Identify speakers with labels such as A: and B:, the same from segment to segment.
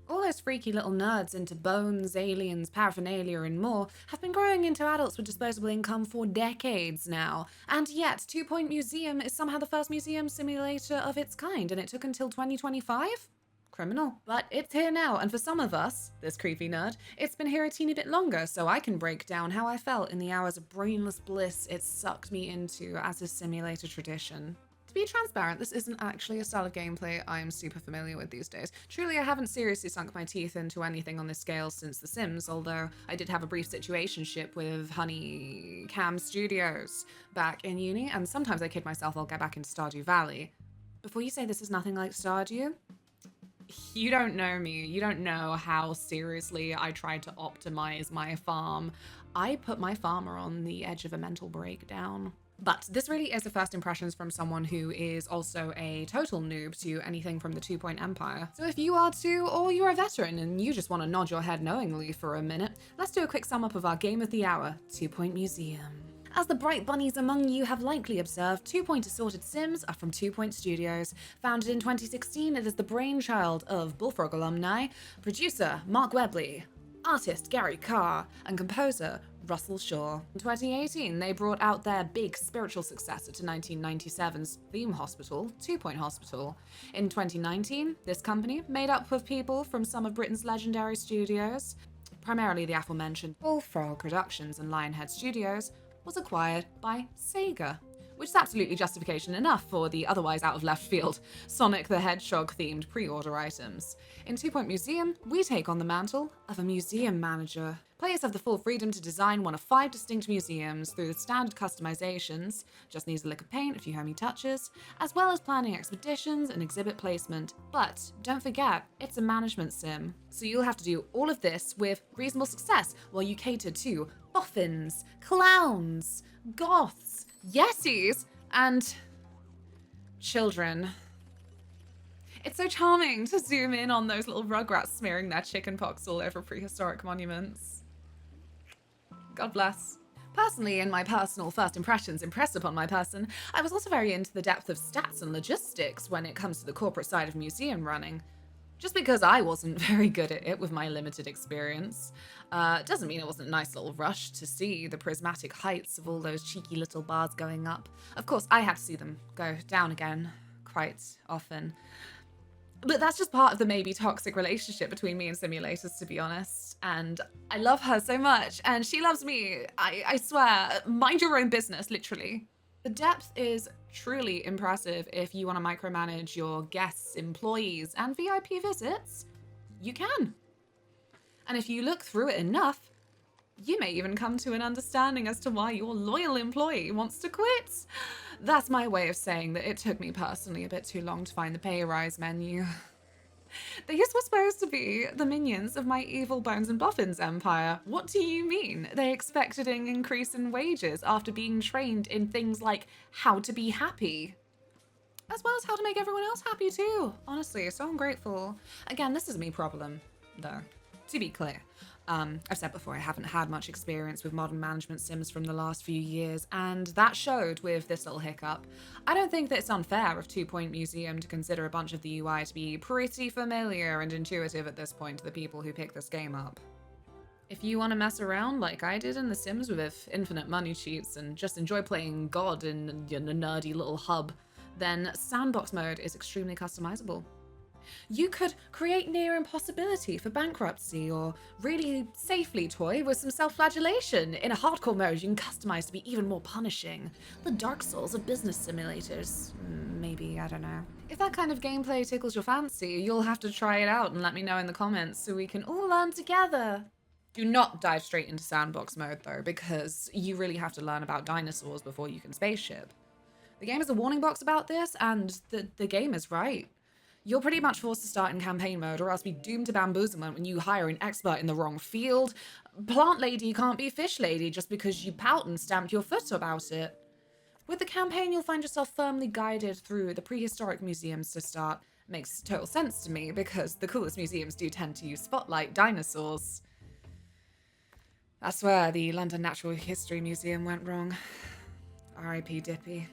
A: All those freaky little nerds into bones, aliens, paraphernalia, and more have been growing into adults with disposable income for decades now. And yet, Two Point Museum is somehow the first museum simulator of its kind, and it took until 2025? Criminal. But it's here now, and for some of us, this creepy nerd, it's been here a teeny bit longer, so I can break down how I felt in the hours of brainless bliss it sucked me into as a simulator tradition. To be transparent, this isn't actually a style of gameplay I'm super familiar with these days. Truly, I haven't seriously sunk my teeth into anything on this scale since The Sims, although I did have a brief situationship with Honeycam Studios back in uni, and sometimes I kid myself I'll get back into Stardew Valley. Before you say this is nothing like Stardew, you don't know me. You don't know how seriously I tried to optimize my farm. I put my farmer on the edge of a mental breakdown. But this really is the first impressions from someone who is also a total noob to anything from the 2 Point Empire. So if you are too, or you're a veteran and you just want to nod your head knowingly for a minute, let's do a quick sum up of our game of the hour, 2 Point Museum. As the bright bunnies among you have likely observed, 2 Point Assorted Sims are from 2 Point Studios. Founded in 2016, it is the brainchild of Bullfrog alumni, producer Mark Webley, artist Gary Carr, and composer Russell Shaw. In 2018, they brought out their big spiritual successor to 1997's theme hospital, 2 Point Hospital. In 2019, this company, made up of people from some of Britain's legendary studios, primarily the aforementioned Bullfrog Productions and Lionhead Studios, was acquired by Sega, which is absolutely justification enough for the otherwise out of left field Sonic the Hedgehog themed pre-order items. In 2 Point Museum, we take on the mantle of a museum manager. Players have the full freedom to design one of 5 distinct museums through the standard customizations, just needs a lick of paint, a few homey touches, as well as planning expeditions and exhibit placement. But don't forget, it's a management sim, so you'll have to do all of this with reasonable success while you cater to boffins, clowns, goths, yetis, and children. It's so charming to zoom in on those little rugrats smearing their chickenpox all over prehistoric monuments. God bless. Personally, in my personal first impressions impressed upon my person, I was also very into the depth of stats and logistics when it comes to the corporate side of museum running. Just because I wasn't very good at it with my limited experience, doesn't mean it wasn't a nice little rush to see the prismatic heights of all those cheeky little bars going up. Of course, I had to see them go down again quite often. But that's just part of the maybe toxic relationship between me and simulators, to be honest. And I love her so much, and she loves me. I swear, mind your own business, literally. The depth is truly impressive if you want to micromanage your guests, employees, and VIP visits. You can. And if you look through it enough, you may even come to an understanding as to why your loyal employee wants to quit. That's my way of saying that it took me personally a bit too long to find the pay rise menu. These were supposed to be the minions of my evil Bones and Boffins empire. What do you mean? They expected an increase in wages after being trained in things like how to be happy, as well as how to make everyone else happy too. Honestly, so ungrateful. Again, this is me problem, though, to be clear. I've said before, I haven't had much experience with modern management sims from the last few years, and that showed with this little hiccup. I don't think that it's unfair of 2 Point Museum to consider a bunch of the UI to be pretty familiar and intuitive at this point to the people who pick this game up. If you want to mess around like I did in The Sims with infinite money cheats and just enjoy playing God in your nerdy little hub, then sandbox mode is extremely customizable. You could create near impossibility for bankruptcy, or really safely toy with some self-flagellation. In a hardcore mode, you can customize to be even more punishing. The Dark Souls of business simulators. Maybe, I don't know. If that kind of gameplay tickles your fancy, you'll have to try it out and let me know in the comments so we can all learn together. Do not dive straight into sandbox mode though, because you really have to learn about dinosaurs before you can spaceship. The game has a warning box about this, and the game is right. You're pretty much forced to start in campaign mode or else be doomed to bamboozlement when you hire an expert in the wrong field. Plant lady can't be fish lady just because you pout and stamped your foot about it. With the campaign, you'll find yourself firmly guided through the prehistoric museums to start. Makes total sense to me because the coolest museums do tend to spotlight dinosaurs. That's where the London Natural History Museum went wrong. R.I.P. Dippy.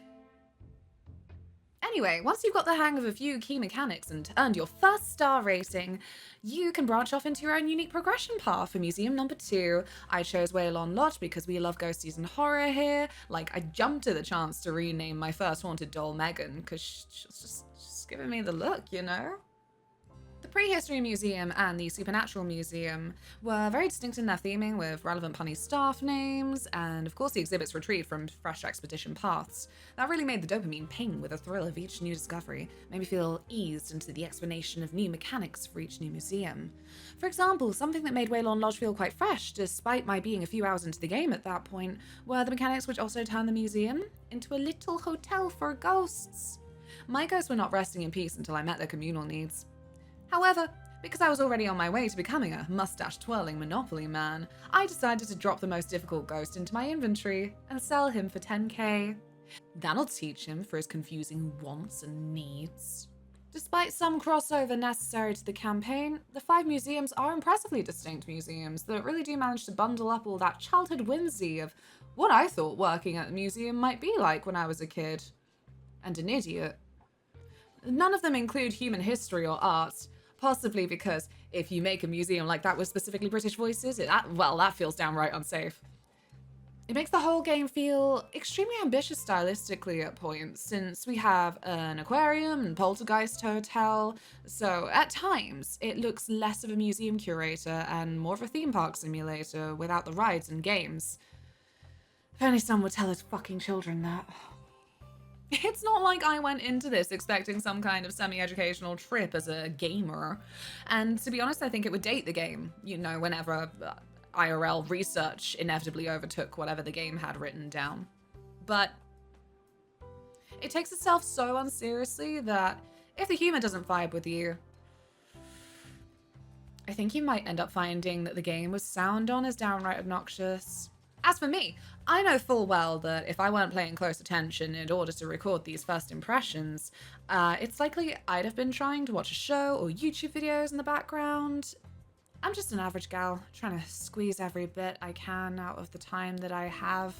A: Anyway, once you've got the hang of a few key mechanics and earned your first star rating, you can branch off into your own unique progression path for Museum number 2. I chose Waylon Lodge because we love ghosties and horror here. Like, I jumped at the chance to rename my first haunted doll Megan because she's just giving me the look, you know? The Prehistory Museum and the Supernatural Museum were very distinct in their theming, with relevant punny staff names, and of course the exhibits retrieved from fresh expedition paths. That really made the dopamine ping with the thrill of each new discovery, made me feel eased into the explanation of new mechanics for each new museum. For example, something that made Waylon Lodge feel quite fresh, despite my being a few hours into the game at that point, were the mechanics which also turned the museum into a little hotel for ghosts. My ghosts were not resting in peace until I met their communal needs. However, because I was already on my way to becoming a mustache-twirling Monopoly man, I decided to drop the most difficult ghost into my inventory and sell him for 10k. That'll teach him for his confusing wants and needs. Despite some crossover necessary to the campaign, the 5 museums are impressively distinct museums that really do manage to bundle up all that childhood whimsy of what I thought working at the museum might be like when I was a kid. And an idiot. None of them include human history or art. Possibly because if you make a museum like that with specifically British voices, that feels downright unsafe. It makes the whole game feel extremely ambitious stylistically at points, since we have an aquarium and poltergeist hotel, so at times it looks less of a museum curator and more of a theme park simulator without the rides and games. If only someone would tell his fucking children that. It's not like I went into this expecting some kind of semi-educational trip as a gamer. And to be honest, I think it would date the game, you know, whenever IRL research inevitably overtook whatever the game had written down. But it takes itself so unseriously that if the humor doesn't vibe with you, I think you might end up finding that the game was sound on as downright obnoxious. As for me, I know full well that if I weren't paying close attention in order to record these first impressions, it's likely I'd have been trying to watch a show or YouTube videos in the background. I'm just an average gal, trying to squeeze every bit I can out of the time that I have.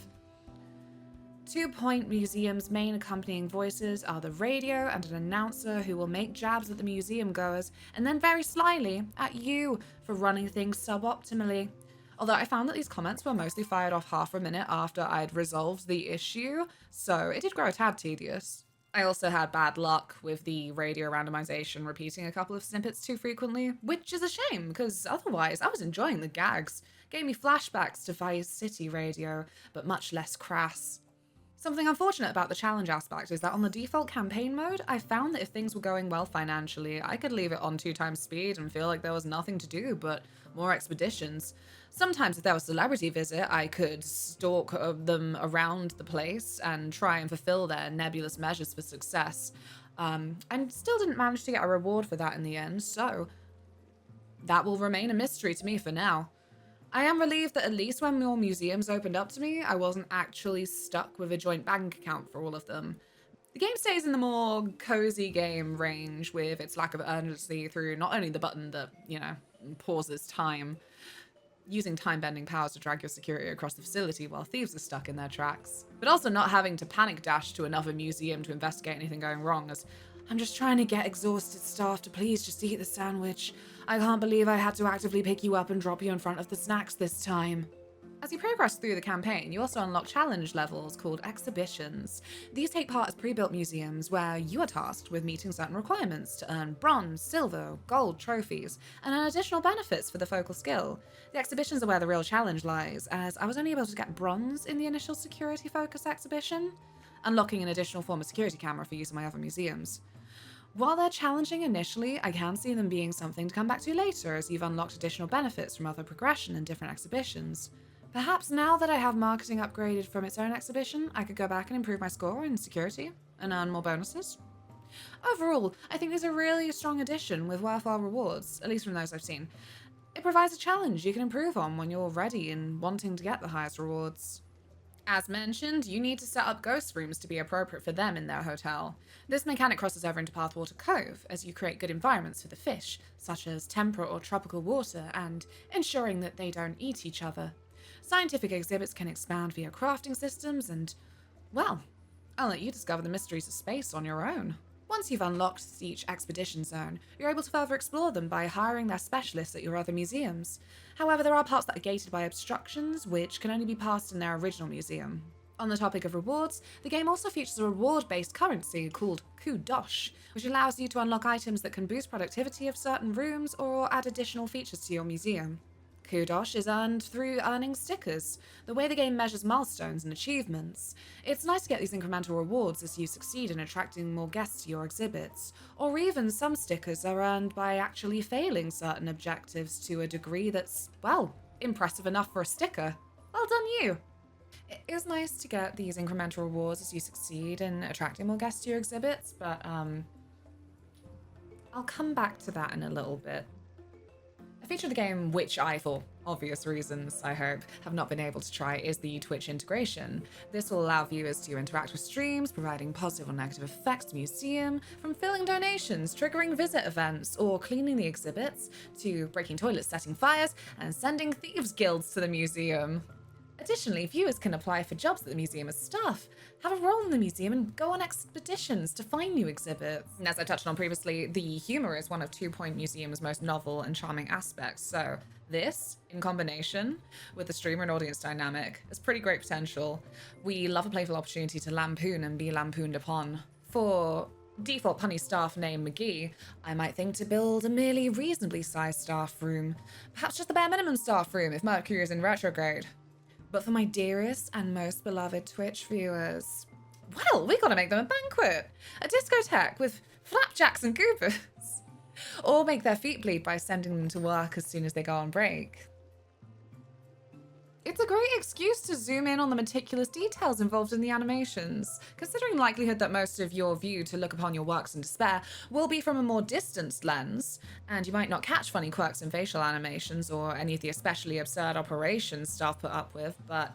A: 2 Point Museum's main accompanying voices are the radio and an announcer who will make jabs at the museum goers, and then very slyly at you for running things suboptimally. Although I found that these comments were mostly fired off half a minute after I'd resolved the issue, so it did grow a tad tedious. I also had bad luck with the radio randomization repeating a couple of snippets too frequently, which is a shame, because otherwise I was enjoying the gags. Gave me flashbacks to Vice City radio, but much less crass. Something unfortunate about the challenge aspect is that on the default campaign mode, I found that if things were going well financially, I could leave it on 2 times speed and feel like there was nothing to do but more expeditions. Sometimes if there was a celebrity visit, I could stalk them around the place and try and fulfill their nebulous measures for success. And still didn't manage to get a reward for that in the end, so that will remain a mystery to me for now. I am relieved that at least when more museums opened up to me, I wasn't actually stuck with a joint bank account for all of them. The game stays in the more cozy game range with its lack of urgency through not only the button that, you know, pauses time, using time-bending powers to drag your security across the facility while thieves are stuck in their tracks, but also not having to panic dash to another museum to investigate anything going wrong, as I'm just trying to get exhausted staff to please just eat the sandwich. I can't believe I had to actively pick you up and drop you in front of the snacks this time. As you progress through the campaign, you also unlock challenge levels called exhibitions. These take part as pre-built museums where you are tasked with meeting certain requirements to earn bronze, silver, gold trophies, and earn additional benefits for the focal skill. The exhibitions are where the real challenge lies, as I was only able to get bronze in the initial security focus exhibition, unlocking an additional form of security camera for use in my other museums. While they're challenging initially, I can see them being something to come back to later as you've unlocked additional benefits from other progression and different exhibitions. Perhaps now that I have marketing upgraded from its own exhibition, I could go back and improve my score in security and earn more bonuses. Overall, I think there's a really strong addition with worthwhile rewards, at least from those I've seen. It provides a challenge you can improve on when you're ready and wanting to get the highest rewards. As mentioned, you need to set up ghost rooms to be appropriate for them in their hotel. This mechanic crosses over into Pathwater Cove as you create good environments for the fish, such as temperate or tropical water, and ensuring that they don't eat each other. Scientific exhibits can expand via crafting systems and, well, I'll let you discover the mysteries of space on your own. Once you've unlocked each expedition zone, you're able to further explore them by hiring their specialists at your other museums. However, there are parts that are gated by obstructions, which can only be passed in their original museum. On the topic of rewards, the game also features a reward-based currency called Kudosh, which allows you to unlock items that can boost productivity of certain rooms or add additional features to your museum. Kudosh is earned through earning stickers, the way the game measures milestones and achievements. It's nice to get these incremental rewards as you succeed in attracting more guests to your exhibits, or even some stickers are earned by actually failing certain objectives to a degree that's, well, impressive enough for a sticker. Well done you! It is nice to get these incremental rewards as you succeed in attracting more guests to your exhibits, but I'll come back to that in a little bit. A feature of the game which I, for obvious reasons, I hope, have not been able to try is the Twitch integration. This will allow viewers to interact with streams, providing positive or negative effects to the museum, from filling donations, triggering visit events, or cleaning the exhibits, to breaking toilets, setting fires, and sending thieves guilds to the museum. Additionally, viewers can apply for jobs at the museum as staff, have a role in the museum, and go on expeditions to find new exhibits. And as I touched on previously, the humour is one of 2 Point Museum's most novel and charming aspects, so this, in combination with the streamer and audience dynamic, has pretty great potential. We love a playful opportunity to lampoon and be lampooned upon. For default punny staff named McGee, I might think to build a merely reasonably sized staff room, perhaps just the bare minimum staff room if Mercury is in retrograde. But for my dearest and most beloved Twitch viewers, well, we gotta make them a banquet, a discotheque with flapjacks and goobers, or make their feet bleed by sending them to work as soon as they go on break. It's a great excuse to zoom in on the meticulous details involved in the animations, considering the likelihood that most of your view to look upon your works in despair will be from a more distanced lens, and you might not catch funny quirks in facial animations or any of the especially absurd operations staff put up with, but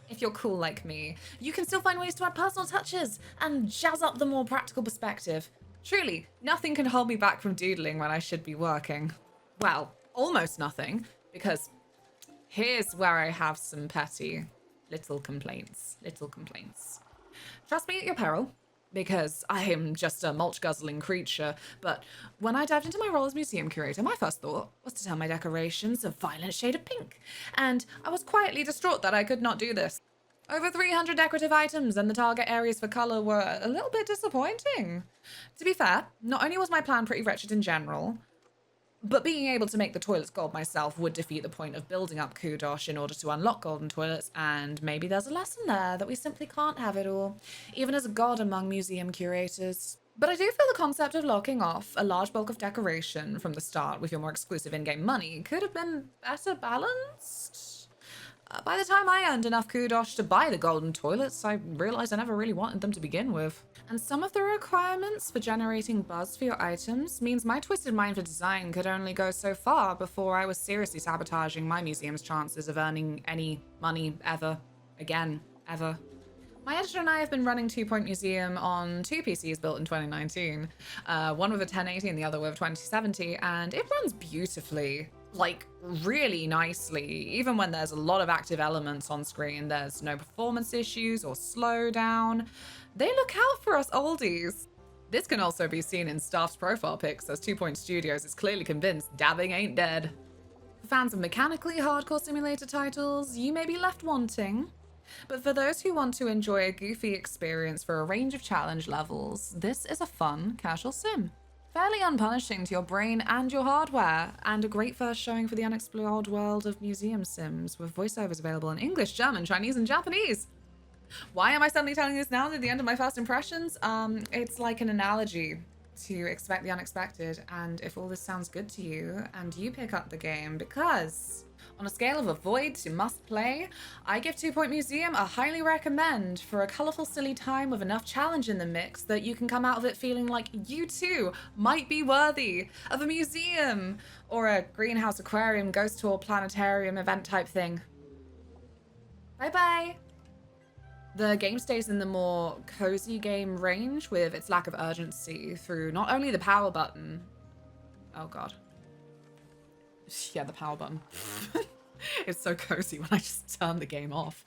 A: if you're cool like me, you can still find ways to add personal touches and jazz up the more practical perspective. Truly, nothing can hold me back from doodling when I should be working. Well, almost nothing, because here's where I have some petty little complaints. Trust me at your peril, because I am just a mulch-guzzling creature, but when I dived into my role as museum curator, my first thought was to turn my decorations a violent shade of pink, and I was quietly distraught that I could not do this. Over 300 decorative items and the target areas for colour were a little bit disappointing. To be fair, not only was my plan pretty wretched in general, but being able to make the toilets gold myself would defeat the point of building up Kudosh in order to unlock golden toilets, and maybe there's a lesson there that we simply can't have it all, even as a god among museum curators. But I do feel the concept of locking off a large bulk of decoration from the start with your more exclusive in-game money could have been better balanced. By the time I earned enough Kudosh to buy the golden toilets, I realized I never really wanted them to begin with. And some of the requirements for generating buzz for your items means my twisted mind for design could only go so far before I was seriously sabotaging my museum's chances of earning any money ever. Again, ever. My editor and I have been running 2 Point Museum on 2 PCs built in 2019, one with a 1080 and the other with a 2070, and it runs beautifully. Like, really nicely. Even when there's a lot of active elements on screen, there's no performance issues or slowdown. They look out for us oldies. This can also be seen in staff's profile pics, as 2 Point Studios is clearly convinced dabbing ain't dead. For fans of mechanically hardcore simulator titles, you may be left wanting. But for those who want to enjoy a goofy experience for a range of challenge levels, this is a fun, casual sim. Fairly unpunishing to your brain and your hardware, and a great first showing for the unexplored world of museum sims, with voiceovers available in English, German, Chinese, and Japanese. Why am I suddenly telling this now at the end of my first impressions? It's like an analogy to expect the unexpected, and if all this sounds good to you, and you pick up the game, because on a scale of avoid to must play, I give 2 Point Museum a highly recommend for a colourful, silly time with enough challenge in the mix that you can come out of it feeling like you too might be worthy of a museum or a greenhouse aquarium, ghost tour, planetarium event type thing. Bye bye. The game stays in the more cozy game range with its lack of urgency through not only the power button. Oh god. Yeah, the power button. It's so cozy when I just turn the game off.